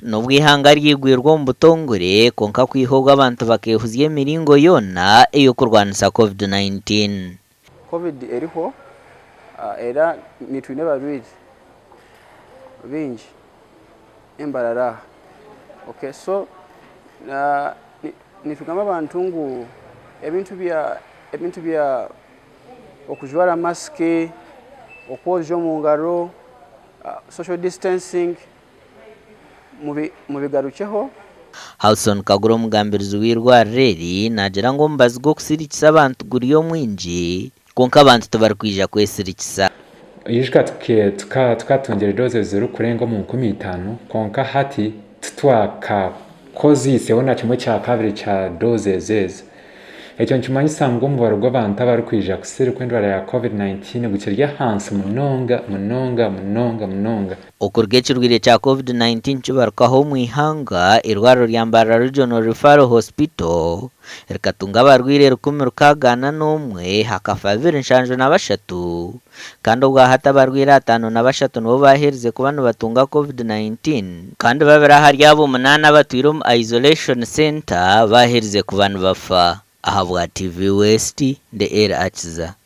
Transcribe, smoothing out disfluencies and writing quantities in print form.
n'ubwihanga ryigwirwa mu butongore konka kwihogwa abantu bakehuzye emiringo yona eyo kurwanisa COVID-19. COVID eriho era nitwine babiri bingi Mbarara. Okay, so nitugamba abantu ngu ebintu bya okujwara maske, okwoza mu ngaro, social distancing mubigarukeho. Halson Kaguro omugambirizi w'irwarire nagira ngo mbazigwe okusirikisa abantu guriyo mwingi konka abantu tibarikwija kwesirikisa. Yishka tukatongera doze zero kurenga mu 15 konka hati twaka kozise ona kimwe cya kabiri cya doze zeze. Ekyo nchimanyisa ngo umubaro gw'abantu abarikwija kusirikwa indwara ya COVID-19 gukirya hansi munonga. Okurga ekirwire cya COVID-19 kibarukaho mu ihanga irwariro rya Mbarara Referral Hospital rikatunga abarwire 161 hakafa 273 kandi ubwahata abarwire 53 nibo baherize ku bantu batunga COVID-19 kandi babiri ahari abo 8 batwire mu isolation center baherize ku bantu bafa. Ahabwa TV West de AGACENCWIRE.